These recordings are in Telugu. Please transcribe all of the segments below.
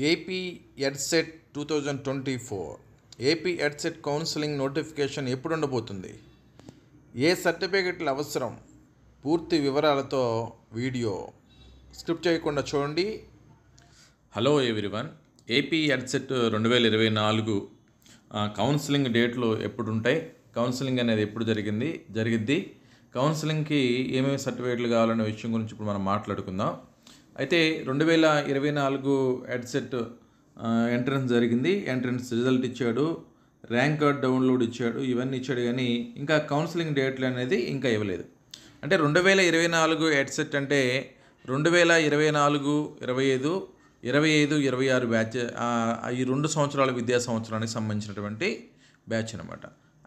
AP EdCET 2024 AP EdCET counselling notification ఎప్పుడు ఉండబోతుంది, ఏ సర్టిఫికెట్లు అవసరం, పూర్తి వివరాలతో వీడియో స్క్రిప్ట్ చేయకుండా చూడండి. Hello everyone, AP EdCET 2024 counselling డేట్లు ఎప్పుడు ఉంటాయి, కౌన్సిలింగ్ అనేది ఎప్పుడు జరిగిద్ది, కౌన్సిలింగ్కి ఏమేమి సర్టిఫికేట్లు కావాలనే విషయం గురించి ఇప్పుడు మనం మాట్లాడుకుందాం. అయితే 2024 ఎడ్సెట్ ఎంట్రన్స్ జరిగింది. ఎంట్రన్స్ రిజల్ట్ ఇచ్చాడు, ర్యాంక్ కార్డ్ డౌన్లోడ్ ఇచ్చాడు, ఇవన్నీ ఇచ్చాడు. కానీ ఇంకా కౌన్సిలింగ్ డేట్లు అనేది ఇంకా ఇవ్వలేదు. అంటే 2024 ఎడ్సెట్ అంటే 2024, 25, 26 బ్యాచ్, ఈ 2 సంవత్సరాల విద్యా సంవత్సరానికి సంబంధించినటువంటి బ్యాచ్ అనమాట.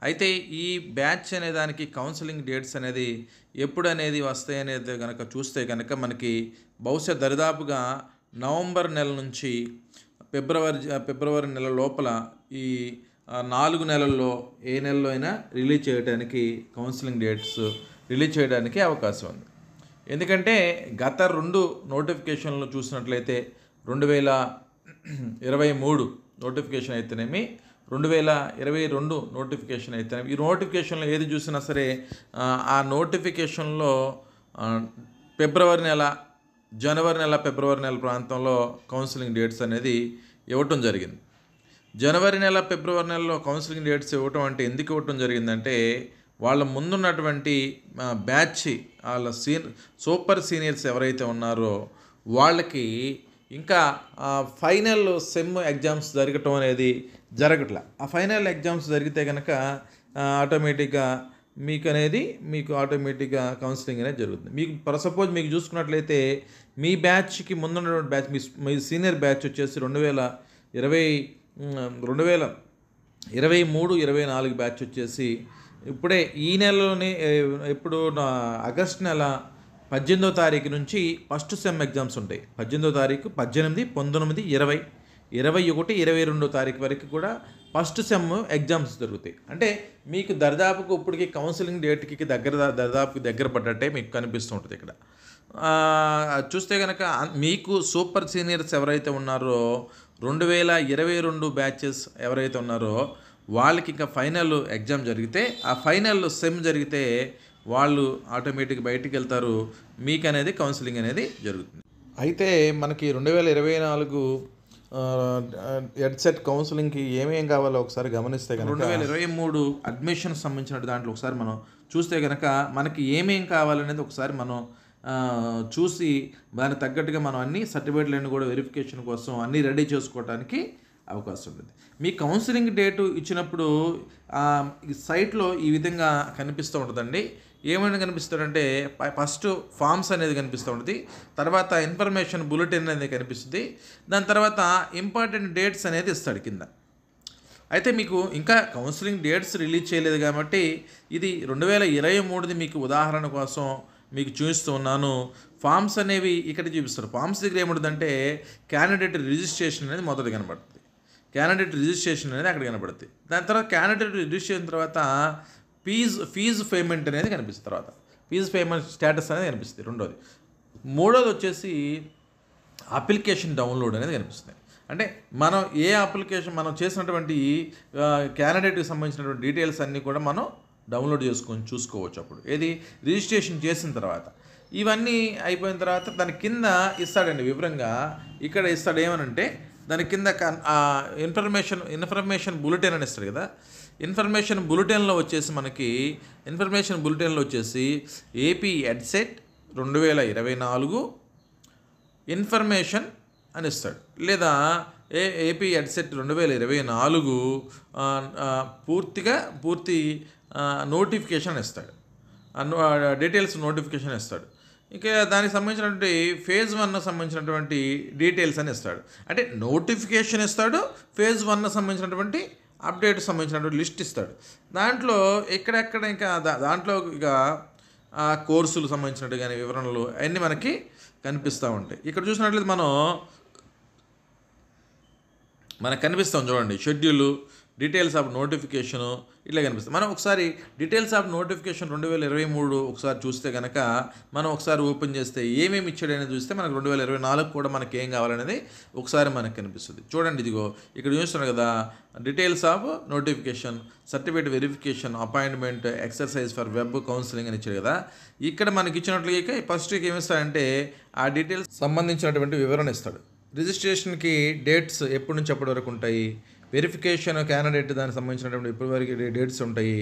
అయితే ఈ బ్యాచ్ అనే దానికి కౌన్సిలింగ్ డేట్స్ అనేది ఎప్పుడు అనేది వస్తాయి అనేది కనుక చూస్తే కనుక మనకి బహుశా దరిదాపుగా నవంబర్ నెల నుంచి ఫిబ్రవరి నెల లోపల ఈ 4 నెలల్లో ఏ నెలలో అయినా రిలీజ్ చేయడానికి కౌన్సిలింగ్ డేట్స్ రిలీజ్ చేయడానికి అవకాశం ఉంది. ఎందుకంటే గత 2 నోటిఫికేషన్లు చూసినట్లయితే 2023 నోటిఫికేషన్ అయితేనేమి, 2022 నోటిఫికేషన్ అయితేనేమి, ఈ నోటిఫికేషన్లో ఏది చూసినా సరే ఆ నోటిఫికేషన్లో జనవరి నెల ఫిబ్రవరి నెల ప్రాంతంలో కౌన్సిలింగ్ డేట్స్ అనేది ఇవ్వటం జరిగింది. జనవరి నెల ఫిబ్రవరి నెలలో కౌన్సిలింగ్ డేట్స్ ఇవ్వటం అంటే ఎందుకు ఇవ్వటం జరిగిందంటే, వాళ్ళ ముందున్నటువంటి బ్యాచ్, వాళ్ళ సూపర్ సీనియర్స్ ఎవరైతే ఉన్నారో వాళ్ళకి ఇంకా ఫైనల్ సెమ్ ఎగ్జామ్స్ జరగటం అనేది జరగట్లా. ఆ ఫైనల్ ఎగ్జామ్స్ జరిగితే కనుక ఆటోమేటిక్గా మీకు ఆటోమేటిక్గా కౌన్సిలింగ్ అనేది జరుగుతుంది. మీకు సపోజ్ మీకు చూసుకున్నట్లయితే మీ బ్యాచ్కి ముందున్నటువంటి బ్యాచ్, మీ సీనియర్ బ్యాచ్ వచ్చేసి 2023-24 బ్యాచ్ వచ్చేసి ఇప్పుడే ఈ నెలలోనే, ఇప్పుడు ఆగస్ట్ నెల 18వ తారీఖు నుంచి ఫస్ట్ సెమ్ ఎగ్జామ్స్ ఉంటాయి. 18వ తారీఖు, 18, 19, 20, 21, 22 తారీఖు వరకు కూడా ఫస్ట్ సెమ్ ఎగ్జామ్స్ జరుగుతాయి. అంటే మీకు దరిదాపుకు ఇప్పటికి కౌన్సిలింగ్ డేట్కి దగ్గర పడ్డట్టే మీకు కనిపిస్తూ ఉంటుంది. ఇక్కడ చూస్తే కనుక మీకు సూపర్ సీనియర్స్ ఎవరైతే ఉన్నారో 2022 బ్యాచెస్ ఎవరైతే ఉన్నారో వాళ్ళకి ఇంకా ఫైనల్ ఎగ్జామ్ జరిగితే, ఆ ఫైనల్ సెమ్ జరిగితే వాళ్ళు ఆటోమేటిక్ బయటికి వెళ్తారు. మీకు అనేది కౌన్సిలింగ్ అనేది జరుగుతుంది. అయితే మనకి 2024 ఎడ్సెట్ కౌన్సిలింగ్కి ఏమేం కావాలో ఒకసారి గమనిస్తే కనుక 2023 అడ్మిషన్ సంబంధించిన దాంట్లో ఒకసారి మనం చూస్తే కనుక మనకి ఏమేం కావాలనేది ఒకసారి మనం చూసి దానికి తగ్గట్టుగా మనం అన్ని సర్టిఫికేట్లన్నీ కూడా వెరిఫికేషన్ కోసం అన్నీ రెడీ చేసుకోవడానికి అవకాశం ఉంటుంది. మీ కౌన్సిలింగ్ డేటు ఇచ్చినప్పుడు ఈ సైట్లో ఈ విధంగా కనిపిస్తూ ఉంటుందండి. ఏమైనా కనిపిస్తాడంటే ఫస్ట్ ఫామ్స్ అనేది కనిపిస్తూ ఉంటుంది, తర్వాత ఇన్ఫర్మేషన్ బులెటిన్ అనేది కనిపిస్తుంది, దాని తర్వాత ఇంపార్టెంట్ డేట్స్ అనేది ఇస్తాడు కింద. అయితే మీకు ఇంకా కౌన్సిలింగ్ డేట్స్ రిలీజ్ చేయలేదు కాబట్టి ఇది 2023ది మీకు ఉదాహరణ కోసం మీకు చూపిస్తూ ఉన్నాను. ఫామ్స్ అనేవి ఇక్కడ చూపిస్తారు. ఫామ్స్ దగ్గర ఏముంటుందంటే క్యాండిడేట్ రిజిస్ట్రేషన్ అనేది మొదటి కనబడుతుంది. క్యాండిడేట్ రిజిస్ట్రేషన్ అనేది అక్కడ కనబడుతుంది. దాని తర్వాత క్యాండిడేట్ రిజిస్ట్రేషన్ తర్వాత ఫీజు పేమెంట్ అనేది కనిపిస్తుంది. తర్వాత ఫీజు పేమెంట్ స్టేటస్ అనేది కనిపిస్తుంది. రెండోది. మూడోది వచ్చేసి అప్లికేషన్ డౌన్లోడ్ అనేది కనిపిస్తుంది. అంటే మనం ఏ అప్లికేషన్ మనం చేసినటువంటి క్యాండిడేట్కి సంబంధించినటువంటి డీటెయిల్స్ అన్నీ కూడా మనం డౌన్లోడ్ చేసుకొని చూసుకోవచ్చు. అప్పుడు ఏది రిజిస్ట్రేషన్ చేసిన తర్వాత ఇవన్నీ అయిపోయిన తర్వాత దాని కింద ఇస్తాడండి వివరంగా. ఇక్కడ ఇస్తాడు ఏమనంటే దాని కింద ఇన్ఫర్మేషన్ బులెటిన్ అని ఇస్తాడు కదా. ఇన్ఫర్మేషన్ బులెటిన్లో వచ్చేసి ఏపీ ఎడ్సెట్ 2024 ఇన్ఫర్మేషన్ అని ఇస్తాడు, లేదా ఏపీ ఎడ్సెట్ 2024 పూర్తి నోటిఫికేషన్ ఇస్తాడు, డీటెయిల్స్ నోటిఫికేషన్ ఇస్తాడు. ఇంకా దానికి సంబంధించినటువంటి ఫేజ్ 1 సంబంధించినటువంటి డీటెయిల్స్ అని ఇస్తాడు. అంటే నోటిఫికేషన్ ఇస్తాడు, ఫేజ్ 1 సంబంధించినటువంటి అప్డేట్ సంబంధించినటువంటి లిస్ట్ ఇస్తాడు. దాంట్లో ఎక్కడెక్కడ ఇంకా దాంట్లో ఇక కోర్సులు సంబంధించినట్టు కానీ వివరణలు అన్నీ మనకి కనిపిస్తూ ఉంటాయి. ఇక్కడ చూసినట్లయితే మనకు కనిపిస్తాం చూడండి. షెడ్యూలు, డీటెయిల్స్ ఆఫ్ నోటిఫికేషను ఇట్లా కనిపిస్తుంది. మనం ఒకసారి డీటెయిల్స్ ఆఫ్ నోటిఫికేషన్ 2023 ఒకసారి చూస్తే కనుక మనం ఒకసారి ఓపెన్ చేస్తే ఏమేమి ఇచ్చాడు అనేది చూస్తే మనకు 2024 కూడా మనకి ఏం కావాలనేది ఒకసారి మనకు కనిపిస్తుంది. చూడండి, ఇదిగో ఇక్కడ చూస్తున్నారు కదా, details of notification, certificate verification, appointment, exercise for web counselling అని ఇచ్చాడు కదా. ఇక్కడ మనకి ఇచ్చినట్లుగా ఫస్ట్ ఏమి ఇస్తాడంటే ఆ డీటెయిల్స్ సంబంధించినటువంటి వివరణ ఇస్తాడు. రిజిస్ట్రేషన్కి డేట్స్ ఎప్పటి నుంచి ఎప్పటి వరకు ఉంటాయి, వెరిఫికేషన్ క్యాండిడేట్ దానికి సంబంధించినటువంటి ఎప్పటి వరకు డేట్స్ ఉంటాయి,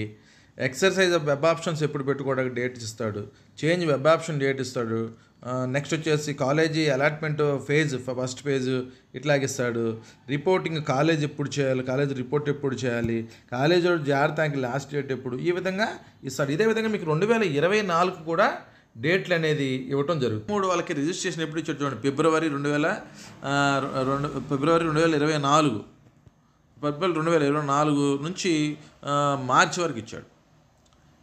ఎక్సర్సైజ్ ఆఫ్ వెబ్ ఆప్షన్స్ ఎప్పుడు పెట్టుకోవడానికి డేట్స్ ఇస్తాడు, చేంజ్ వెబ్ ఆప్షన్ డేట్ ఇస్తాడు, నెక్స్ట్ వచ్చేసి college allotment phase first phase ఇట్లాగిస్తాడు, రిపోర్టింగ్ కాలేజ్ ఎప్పుడు చేయాలి, కాలేజ్ రిపోర్ట్ ఎప్పుడు చేయాలి, కాలేజ్ జాగ్రత్తకి లాస్ట్ డేట్ ఎప్పుడు, ఈ విధంగా ఇస్తాడు. ఇదే విధంగా మీకు 2024 కూడా డేట్లు అనేది ఇవ్వటం జరుగుతుంది. 3 వాళ్ళకి రిజిస్ట్రేషన్ ఎప్పుడు ఇచ్చాడు చూడండి, ఫిబ్రవరి 2024 నుంచి మార్చి వరకు ఇచ్చాడు.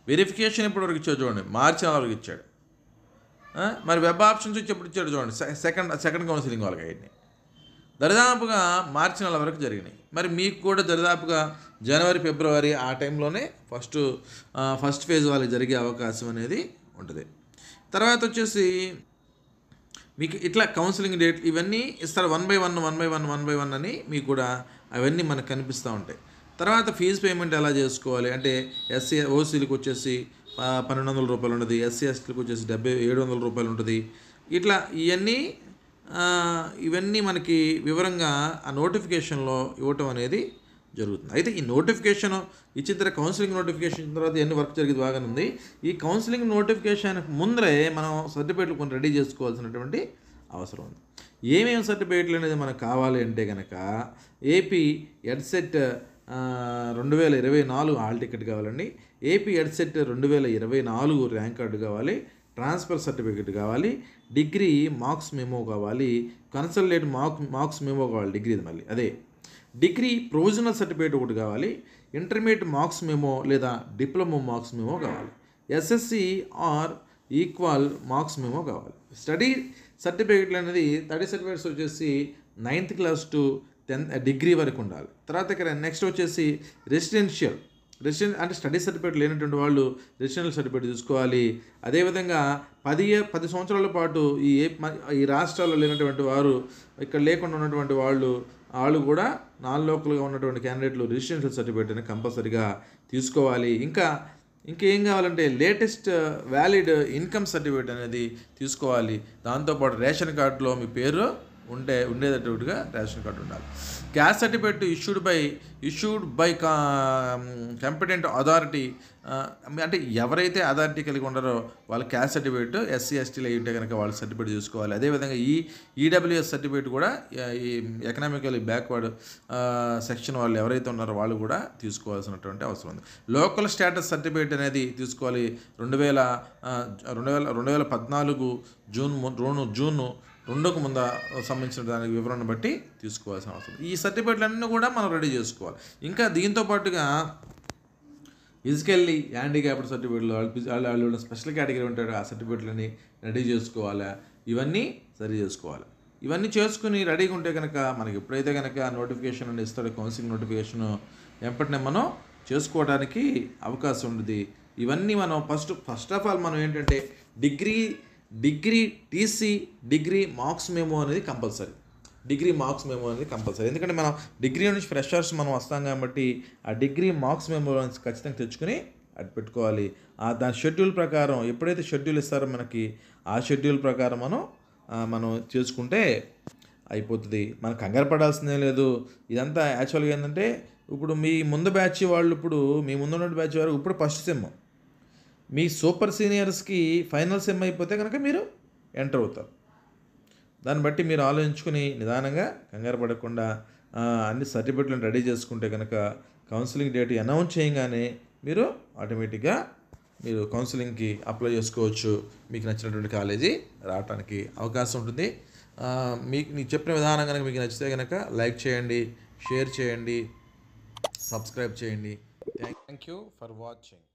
వెరిఫికేషన్ ఎప్పటి వరకు ఇచ్చాడు చూడండి, మార్చి వరకు ఇచ్చాడు. మరి వెబ్ ఆప్షన్స్ వచ్చి ఎప్పుడు ఇచ్చాడు చూడండి, సెకండ్ కౌన్సిలింగ్ వాళ్ళకి అయ్యింది దరిదాపుగా మార్చి నెల వరకు జరిగినాయి. మరి మీకు కూడా దరిదాపుగా జనవరి ఫిబ్రవరి ఆ టైంలోనే ఫస్ట్ ఫేజ్ వాళ్ళకి జరిగే అవకాశం అనేది ఉంటుంది. తర్వాత వచ్చేసి మీకు ఇట్లా కౌన్సిలింగ్ డేట్ ఇవన్నీ ఇస్తారు, 1 by 1 అని మీకు కూడా అవన్నీ మనకు కనిపిస్తూ ఉంటాయి. తర్వాత ఫీజు పేమెంట్ ఎలా చేసుకోవాలి అంటే ఎస్సీ ఓసీలకు వచ్చేసి 1200 రూపాయలు ఉంటుంది, ఎస్సీ ఎస్టీలకు వచ్చేసి 700 రూపాయలు ఉంటుంది. ఇట్లా ఇవన్నీ మనకి వివరంగా ఆ నోటిఫికేషన్లో ఇవ్వటం అనేది జరుగుతుంది. అయితే ఈ నోటిఫికేషన్ ఇచ్చిన తర్వాత కౌన్సిలింగ్ నోటిఫికేషన్ ఇచ్చిన తర్వాత ఎన్ని వర్క్ జరిగేది బాగానే ఉంది. ఈ కౌన్సిలింగ్ నోటిఫికేషన్కి ముందరే మనం సర్టిఫికేట్లు కొన్ని రెడీ చేసుకోవాల్సినటువంటి అవసరం ఉంది. ఏమేమి సర్టిఫికేట్లు అనేది మనకు కావాలి అంటే కనుక ఏపీ ఎడ్సెట్ 2024 హాల్ టికెట్ కావాలండి, ఏపీ ఎడ్సెట్ 2024 ర్యాంక్ కార్డు కావాలి, ట్రాన్స్ఫర్ సర్టిఫికేట్ కావాలి, డిగ్రీ మార్క్స్ మెమో కావాలి, కన్సల్టేట్ మార్క్స్ మెమో కావాలి, డిగ్రీది మళ్ళీ అదే డిగ్రీ ప్రొవిజనల్ సర్టిఫికేట్ ఒకటి కావాలి, ఇంటర్మీడియట్ మార్క్స్ మెమో లేదా డిప్లొమా మార్క్స్ మెమో కావాలి, SSC or equal marks memo కావాలి. స్టడీ సర్టిఫికేట్లు అనేది స్టడీ సర్టిఫికేట్స్ వచ్చేసి 9th class to 10th degree వరకు ఉండాలి. తర్వాత ఇక్కడ నెక్స్ట్ వచ్చేసి రెసిడెన్షియల్ అంటే స్టడీ సర్టిఫికేట్ లేనటువంటి వాళ్ళు రెసిడెన్షియల్ సర్టిఫికేట్ తీసుకోవాలి. అదేవిధంగా 10 సంవత్సరాల పాటు ఈ రాష్ట్రాల్లో లేనటువంటి వారు, ఇక్కడ లేకుండా ఉన్నటువంటి వాళ్ళు కూడా నాన్ లోకల్గా ఉన్నటువంటి క్యాండిడేట్లు రెసిడెన్షియల్ సర్టిఫికేట్ అనేది కంపల్సరీగా తీసుకోవాలి. ఇంకేం కావాలంటే లేటెస్ట్ వ్యాలిడ్ ఇన్కమ్ సర్టిఫికేట్ అనేది తీసుకోవాలి. దాంతోపాటు రేషన్ కార్డులో మీ పేరు ఉండేటట్టుగా రేషన్ కార్డు ఉండాలి. Caste certificate issued by competent authority, అంటే ఎవరైతే అథారిటీ కలిగి ఉన్నారో వాళ్ళ క్యాస్ట్ సర్టిఫికేట్, ఎస్సీ ఎస్టీలు అయి ఉంటే కనుక వాళ్ళ సర్టిఫికేట్ తీసుకోవాలి. అదేవిధంగా ఈడబ్ల్యూఎస్ సర్టిఫికేట్ కూడా ఈ ఎకనామికల్లీ బ్యాక్వర్డ్ సెక్షన్ వాళ్ళు ఎవరైతే ఉన్నారో వాళ్ళు కూడా తీసుకోవాల్సినటువంటి అవసరం ఉంది. లోకల్ స్టేటస్ సర్టిఫికేట్ అనేది తీసుకోవాలి. 2014 జూన్ 2కు ముందు సంబంధించిన దానికి వివరణ బట్టి తీసుకోవాల్సిన అవసరం. ఈ సర్టిఫికేట్లన్నీ కూడా మనం రెడీ చేసుకోవాలి. ఇంకా దీంతో పాటుగా ఫిజికల్లీ హ్యాండిక్యాప్డ్ సర్టిఫికేట్లు, వాళ్ళు స్పెషల్ కేటగిరీ ఉంటాడు, ఆ సర్టిఫికేట్లని రెడీ చేసుకోవాలి. ఇవన్నీ సరి చేసుకోవాలి. ఇవన్నీ చేసుకుని రెడీగా ఉంటే కనుక మనకి ఎప్పుడైతే కనుక నోటిఫికేషన్ అని ఇస్తాడో కౌన్సిలింగ్ నోటిఫికేషన్ వెంటనే మనం చేసుకోవడానికి అవకాశం ఉంటుంది. ఇవన్నీ మనం ఫస్ట్ ఆఫ్ ఆల్ మనం ఏంటంటే degree TC degree marks memo అనేది కంపల్సరీ. ఎందుకంటే మనం డిగ్రీ నుంచి ఫ్రెషర్స్ మనం వస్తాం కాబట్టి ఆ డిగ్రీ మార్క్స్ మెమో ఖచ్చితంగా తెచ్చుకొని అది పెట్టుకోవాలి. దాని షెడ్యూల్ ప్రకారం ఎప్పుడైతే షెడ్యూల్ ఇస్తారో మనకి ఆ షెడ్యూల్ ప్రకారం మనం చేసుకుంటే అయిపోతుంది. మనం కంగారు పడాల్సిందే లేదు. ఇదంతా యాక్చువల్గా ఏంటంటే ఇప్పుడు మీ ముందు బ్యాచ్ వాళ్ళు మీ ముందున్న బ్యాచ్ వారు ఇప్పుడు ఫస్ట్ సెమ్, మీ సూపర్ సీనియర్స్కి ఫైనల్ సెమ్ అయిపోతే కనుక మీరు ఎంటర్ అవుతారు. దాన్ని బట్టి మీరు ఆలోచించుకుని నిదానంగా కంగారు పడకుండా అన్ని సర్టిఫికేట్లను రెడీ చేసుకుంటే కనుక కౌన్సిలింగ్ డేట్ అనౌన్స్ చేయగానే మీరు ఆటోమేటిక్గా కౌన్సిలింగ్కి అప్లై చేసుకోవచ్చు. మీకు నచ్చినటువంటి కాలేజీ రావడానికి అవకాశం ఉంటుంది. మీకు చెప్పిన విధానం కనుక మీకు నచ్చితే కనుక లైక్ చేయండి, షేర్ చేయండి, సబ్స్క్రైబ్ చేయండి. Thank you for watching.